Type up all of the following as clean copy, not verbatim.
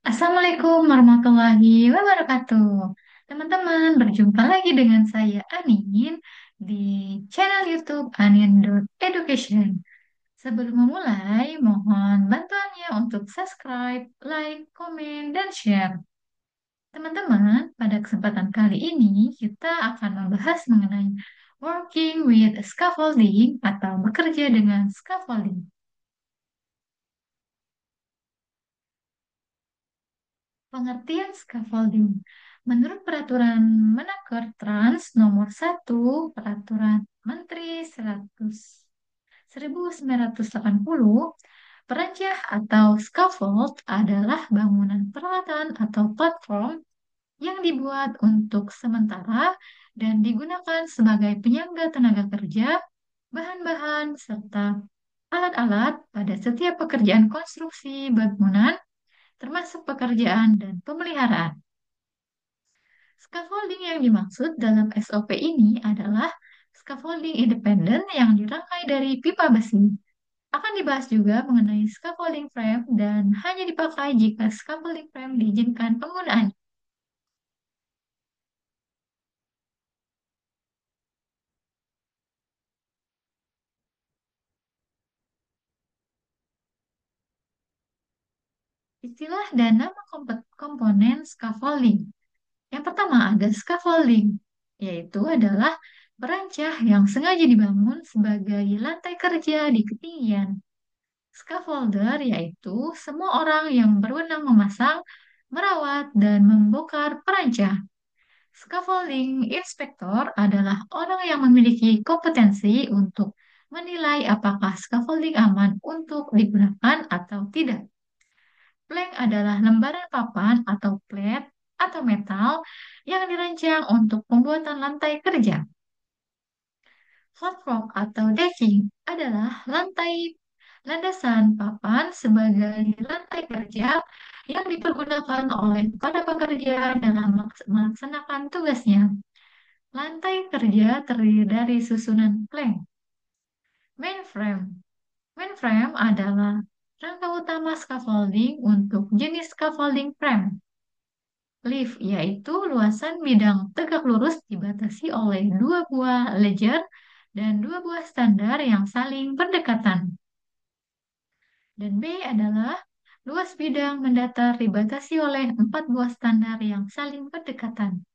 Assalamualaikum warahmatullahi wabarakatuh. Teman-teman, berjumpa lagi dengan saya Anin di channel YouTube Anin Education. Sebelum memulai, mohon bantuannya untuk subscribe, like, komen, dan share. Teman-teman, pada kesempatan kali ini kita akan membahas mengenai working with scaffolding atau bekerja dengan scaffolding. Pengertian scaffolding. Menurut Peraturan Menaker Trans Nomor 1 Peraturan Menteri 1980, perancah atau scaffold adalah bangunan peralatan atau platform yang dibuat untuk sementara dan digunakan sebagai penyangga tenaga kerja, bahan-bahan, serta alat-alat pada setiap pekerjaan konstruksi bangunan termasuk pekerjaan dan pemeliharaan. Scaffolding yang dimaksud dalam SOP ini adalah scaffolding independen yang dirangkai dari pipa besi. Akan dibahas juga mengenai scaffolding frame dan hanya dipakai jika scaffolding frame diizinkan penggunaan. Istilah dan nama komponen scaffolding. Yang pertama ada scaffolding, yaitu adalah perancah yang sengaja dibangun sebagai lantai kerja di ketinggian. Scaffolder yaitu semua orang yang berwenang memasang, merawat, dan membongkar perancah. Scaffolding inspektor adalah orang yang memiliki kompetensi untuk menilai apakah scaffolding aman untuk digunakan atau tidak. Plank adalah lembaran papan atau plate atau metal yang dirancang untuk pembuatan lantai kerja. Hot rock atau decking adalah landasan papan sebagai lantai kerja yang dipergunakan oleh para pekerja dalam melaksanakan tugasnya. Lantai kerja terdiri dari susunan plank. Mainframe. Mainframe adalah rangka utama scaffolding untuk jenis scaffolding frame. Lift yaitu luasan bidang tegak lurus dibatasi oleh dua buah ledger dan dua buah standar yang saling berdekatan. Dan B adalah luas bidang mendatar dibatasi oleh empat buah standar yang saling berdekatan.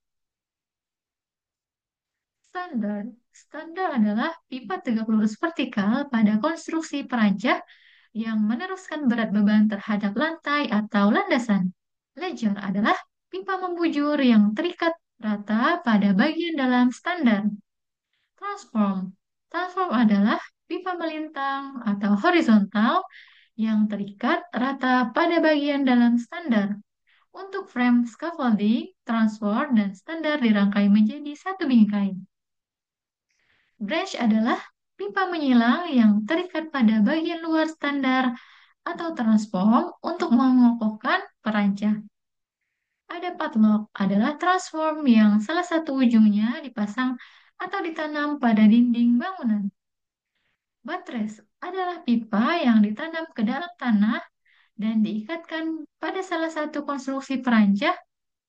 Standar. Standar adalah pipa tegak lurus vertikal pada konstruksi perancah yang meneruskan berat beban terhadap lantai atau landasan. Ledger adalah pipa membujur yang terikat rata pada bagian dalam standar. Transform. Transform adalah pipa melintang atau horizontal yang terikat rata pada bagian dalam standar. Untuk frame scaffolding, transform dan standar dirangkai menjadi satu bingkai. Branch adalah pipa menyilang yang terikat pada bagian luar standar atau transform untuk mengokohkan perancah. Ada padlock adalah transform yang salah satu ujungnya dipasang atau ditanam pada dinding bangunan. Buttress adalah pipa yang ditanam ke dalam tanah dan diikatkan pada salah satu konstruksi perancah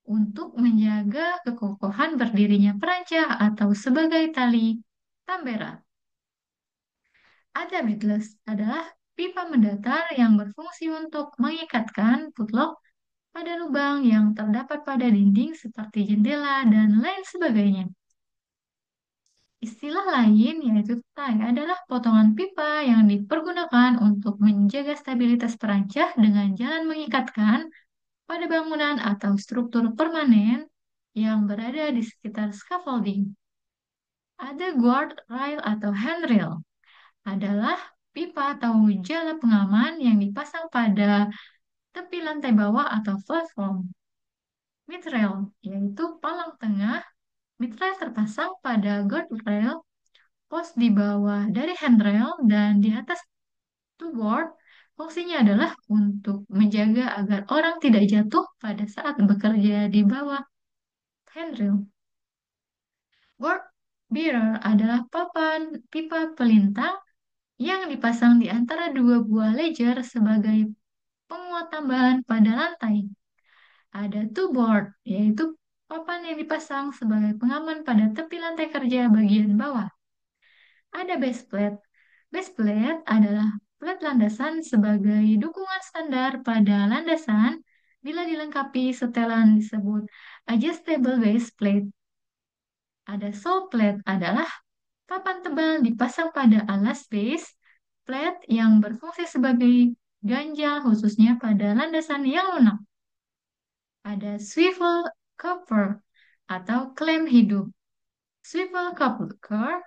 untuk menjaga kekokohan berdirinya perancah atau sebagai tali tambera. Ada beadless adalah pipa mendatar yang berfungsi untuk mengikatkan footlock pada lubang yang terdapat pada dinding seperti jendela dan lain sebagainya. Istilah lain yaitu tie adalah potongan pipa yang dipergunakan untuk menjaga stabilitas perancah dengan jalan mengikatkan pada bangunan atau struktur permanen yang berada di sekitar scaffolding. Ada guard rail atau handrail adalah pipa atau jala pengaman yang dipasang pada tepi lantai bawah atau platform. Midrail yaitu palang tengah. Midrail terpasang pada guardrail, pos di bawah dari handrail, dan di atas two board. Fungsinya adalah untuk menjaga agar orang tidak jatuh pada saat bekerja di bawah handrail. Board bearer adalah papan pipa pelintang yang dipasang di antara dua buah ledger sebagai penguat alat tambahan pada lantai. Ada two board, yaitu papan yang dipasang sebagai pengaman pada tepi lantai kerja bagian bawah. Ada base plate. Base plate adalah plat landasan sebagai dukungan standar pada landasan bila dilengkapi setelan disebut adjustable base plate. Ada sole plate adalah papan tebal dipasang pada alas base plate yang berfungsi sebagai ganjal khususnya pada landasan yang lunak. Ada swivel cover atau klem hidup. Swivel cover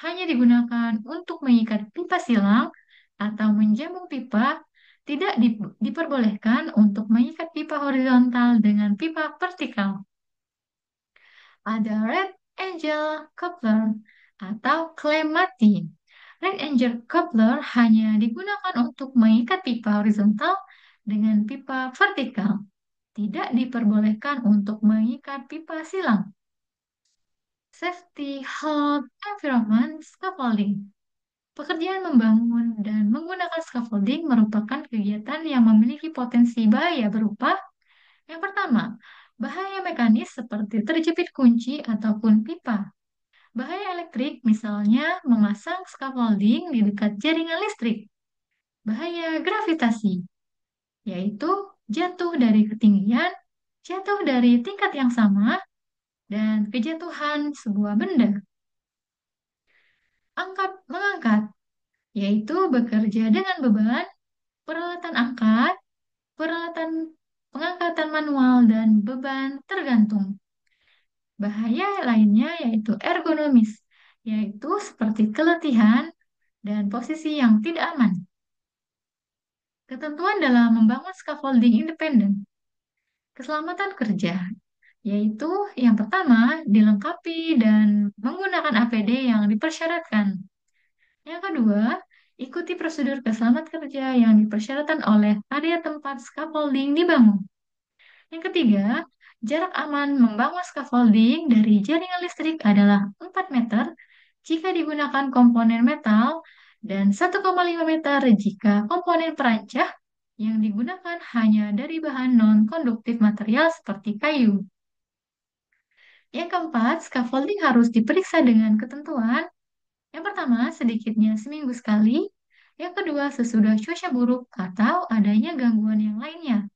hanya digunakan untuk mengikat pipa silang atau menjambung pipa, tidak diperbolehkan untuk mengikat pipa horizontal dengan pipa vertikal. Ada red angel coupler atau klem mati. Red angel coupler hanya digunakan untuk mengikat pipa horizontal dengan pipa vertikal. Tidak diperbolehkan untuk mengikat pipa silang. Safety, Health, Environment, Scaffolding. Pekerjaan membangun dan menggunakan scaffolding merupakan kegiatan yang memiliki potensi bahaya berupa yang pertama, bahaya mekanis seperti terjepit kunci ataupun pipa. Bahaya elektrik misalnya memasang scaffolding di dekat jaringan listrik. Bahaya gravitasi, yaitu jatuh dari ketinggian, jatuh dari tingkat yang sama, dan kejatuhan sebuah benda. Mengangkat, yaitu bekerja dengan beban, peralatan angkat, peralatan pengangkatan manual, dan beban tergantung. Bahaya lainnya yaitu ergonomis, yaitu seperti keletihan dan posisi yang tidak aman. Ketentuan dalam membangun scaffolding independen. Keselamatan kerja, yaitu yang pertama dilengkapi dan menggunakan APD yang dipersyaratkan. Yang kedua, ikuti prosedur keselamatan kerja yang dipersyaratkan oleh area tempat scaffolding dibangun. Yang ketiga, jarak aman membangun scaffolding dari jaringan listrik adalah 4 meter jika digunakan komponen metal dan 1,5 meter jika komponen perancah yang digunakan hanya dari bahan non-konduktif material seperti kayu. Yang keempat, scaffolding harus diperiksa dengan ketentuan. Yang pertama, sedikitnya seminggu sekali. Yang kedua, sesudah cuaca buruk atau adanya gangguan yang lainnya.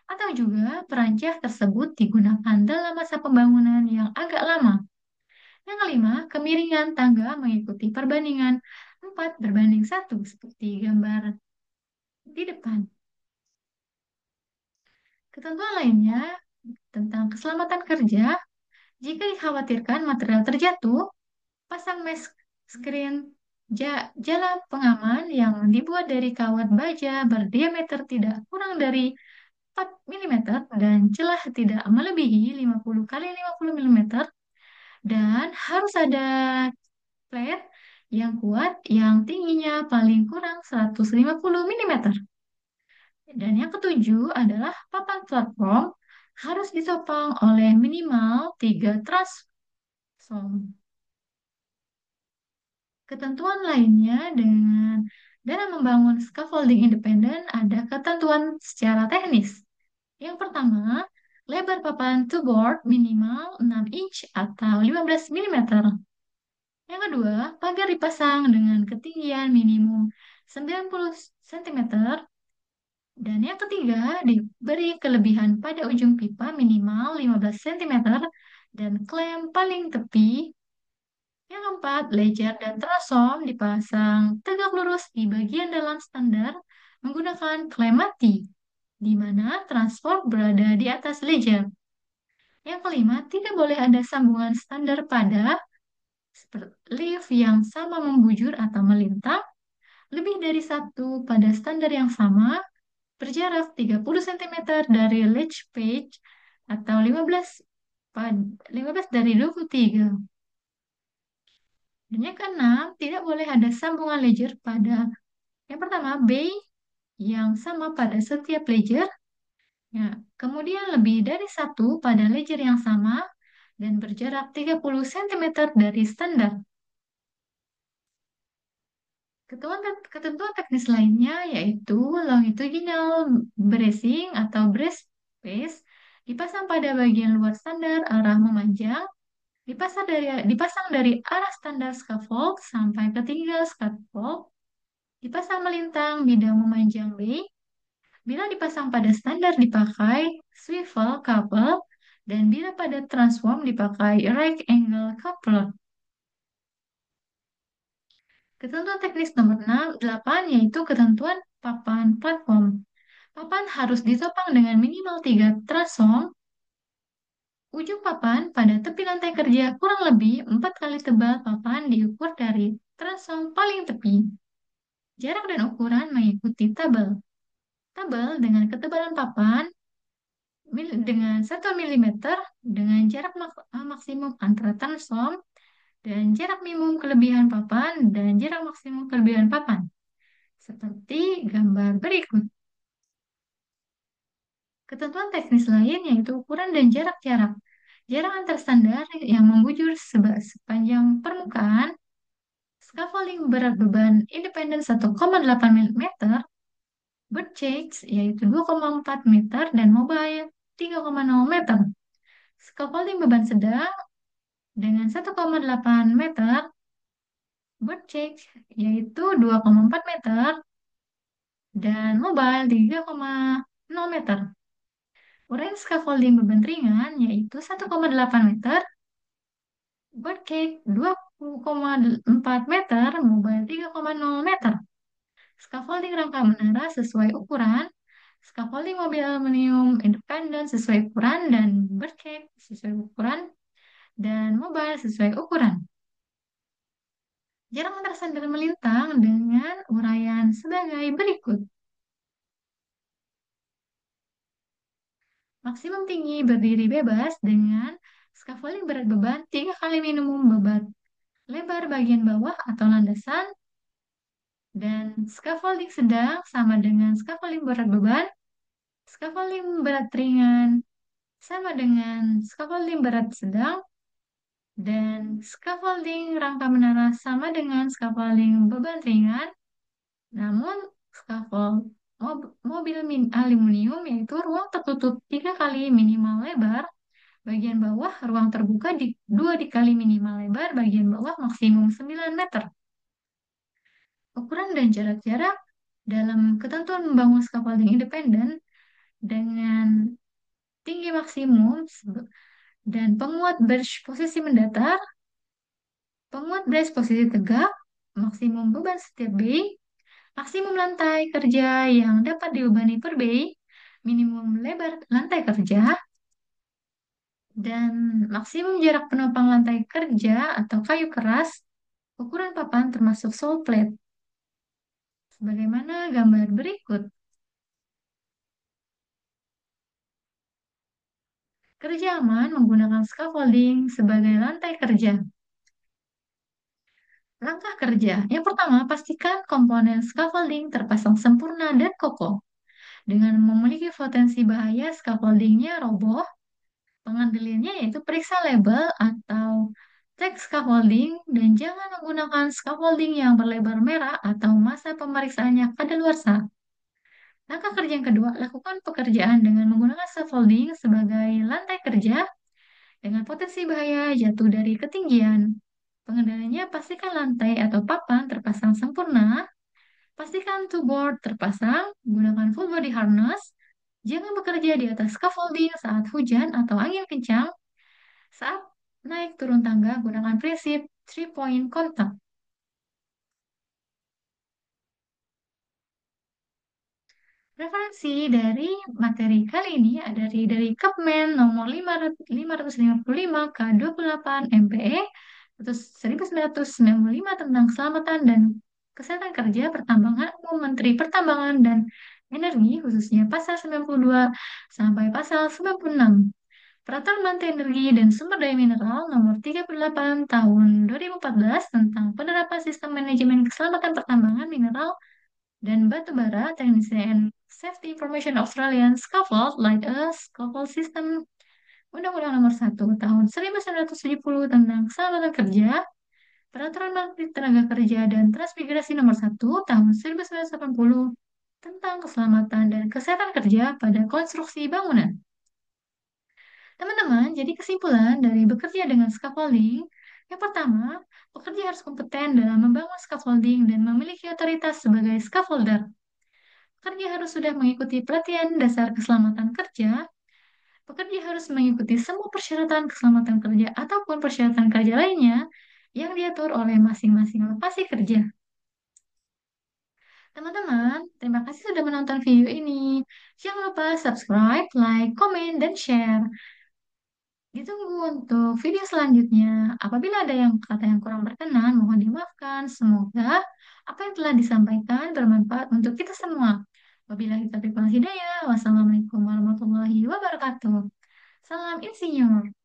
Atau juga perancah tersebut digunakan dalam masa pembangunan yang agak lama. Yang kelima, kemiringan tangga mengikuti perbandingan 4:1 seperti gambar di depan. Ketentuan lainnya tentang keselamatan kerja, jika dikhawatirkan material terjatuh, pasang mesh screen jala pengaman yang dibuat dari kawat baja berdiameter tidak kurang dari 4 mm dan celah tidak melebihi 50 kali 50 mm dan harus ada plate yang kuat yang tingginya paling kurang 150 mm. Dan yang ketujuh adalah papan platform harus ditopang oleh minimal 3 transom. Ketentuan lainnya dalam membangun scaffolding independen ada ketentuan secara teknis. Yang pertama, lebar papan to board minimal 6 inch atau 15 mm. Yang kedua, pagar dipasang dengan ketinggian minimum 90 cm. Dan yang ketiga, diberi kelebihan pada ujung pipa minimal 15 cm dan klem paling tepi. Yang keempat, ledger dan transom dipasang tegak lurus di bagian dalam standar menggunakan klem mati, di mana transport berada di atas ledger. Yang kelima, tidak boleh ada sambungan standar pada seperti lift yang sama membujur atau melintang, lebih dari satu pada standar yang sama, berjarak 30 cm dari ledge page atau 15 dari 23. Dan yang keenam, tidak boleh ada sambungan ledger pada yang pertama, bay yang sama pada setiap ledger. Ya, kemudian lebih dari satu pada ledger yang sama dan berjarak 30 cm dari standar. Ketentuan teknis lainnya yaitu longitudinal bracing atau brace base dipasang pada bagian luar standar arah memanjang, dipasang dari arah standar scaffold sampai ketiga scaffold, dipasang melintang bidang memanjang B. Bila dipasang pada standar dipakai swivel couple, dan bila pada transform dipakai right angle coupler. Ketentuan teknis nomor 6, 8 yaitu ketentuan papan platform. Papan harus ditopang dengan minimal 3 transom. Ujung papan pada tepi lantai kerja kurang lebih 4 kali tebal papan diukur dari transom paling tepi. Jarak dan ukuran mengikuti tabel. Tabel dengan ketebalan papan dengan 1 mm dengan jarak maksimum antara transom dan jarak minimum kelebihan papan dan jarak maksimum kelebihan papan. Seperti gambar berikut. Ketentuan teknis lain yaitu ukuran dan jarak-jarak. Jarak antar standar yang membujur sepanjang permukaan, scaffolding berat beban independen 1,8 mm, Birdcage yaitu 2,4 meter dan mobile 3,0 meter. Scaffolding beban sedang dengan 1,8 meter, Birdcage yaitu 2,4 meter dan mobile 3,0 meter. Uraian scaffolding beban ringan yaitu 1,8 meter, Birdcage 2,4 meter, mobile 3,0 meter. Scaffolding rangka menara sesuai ukuran, scaffolding mobil aluminium independen sesuai ukuran, dan Birdcage sesuai ukuran, dan mobile sesuai ukuran. Jarak antar sandal melintang dengan uraian sebagai berikut. Maksimum tinggi berdiri bebas dengan scaffolding berat beban 3 kali minimum beban lebar bagian bawah atau landasan, dan scaffolding sedang sama dengan scaffolding berat beban, scaffolding berat ringan sama dengan scaffolding berat sedang, dan scaffolding rangka menara sama dengan scaffolding beban ringan. Namun scaffold mobil aluminium yaitu ruang tertutup 3 kali minimal lebar bagian bawah, ruang terbuka 2 dikali minimal lebar bagian bawah maksimum 9 meter. Ukuran dan jarak-jarak dalam ketentuan membangun scaffolding independen dengan tinggi maksimum dan penguat brace posisi mendatar, penguat brace posisi tegak, maksimum beban setiap bay, maksimum lantai kerja yang dapat diubani per bay, minimum lebar lantai kerja, dan maksimum jarak penopang lantai kerja atau kayu keras, ukuran papan termasuk sole plate. Sebagaimana gambar berikut. Kerja aman menggunakan scaffolding sebagai lantai kerja. Langkah kerja. Yang pertama, pastikan komponen scaffolding terpasang sempurna dan kokoh. Dengan memiliki potensi bahaya scaffoldingnya roboh, pengendaliannya yaitu periksa label atau tag scaffolding dan jangan menggunakan scaffolding yang berlebar merah atau masa pemeriksaannya kadaluarsa. Langkah kerja yang kedua, lakukan pekerjaan dengan menggunakan scaffolding sebagai lantai kerja dengan potensi bahaya jatuh dari ketinggian. Pengendaliannya pastikan lantai atau papan terpasang sempurna, pastikan two board terpasang, gunakan full body harness, jangan bekerja di atas scaffolding saat hujan atau angin kencang, saat naik turun tangga gunakan prinsip 3-point contact. Referensi dari materi kali ini ada dari Kepmen nomor 555 K28 MPE atau 1995 tentang keselamatan dan kesehatan kerja pertambangan umum Menteri Pertambangan dan Energi khususnya pasal 92 sampai pasal 96. Peraturan Menteri Energi dan Sumber Daya Mineral nomor 38 tahun 2014 tentang penerapan sistem manajemen keselamatan pertambangan mineral dan batu bara Technical and Safety Information Australian Scaffold Light a Scaffold System Undang-Undang Nomor 1 Tahun 1970 tentang Keselamatan Kerja Peraturan Menteri Tenaga Kerja dan Transmigrasi Nomor 1 Tahun 1980 tentang keselamatan dan kesehatan kerja pada konstruksi bangunan. Teman-teman, jadi kesimpulan dari bekerja dengan scaffolding, yang pertama, pekerja harus kompeten dalam membangun scaffolding dan memiliki otoritas sebagai scaffolder. Pekerja harus sudah mengikuti pelatihan dasar keselamatan kerja. Pekerja harus mengikuti semua persyaratan keselamatan kerja ataupun persyaratan kerja lainnya yang diatur oleh masing-masing lokasi kerja. Teman-teman, terima kasih sudah menonton video ini. Jangan lupa subscribe, like, komen, dan share. Ditunggu untuk video selanjutnya. Apabila ada yang kata yang kurang berkenan, mohon dimaafkan. Semoga apa yang telah disampaikan bermanfaat untuk kita semua. Wabillahi taufiq wal hidayah. Wassalamualaikum warahmatullahi wabarakatuh. Salam insinyur.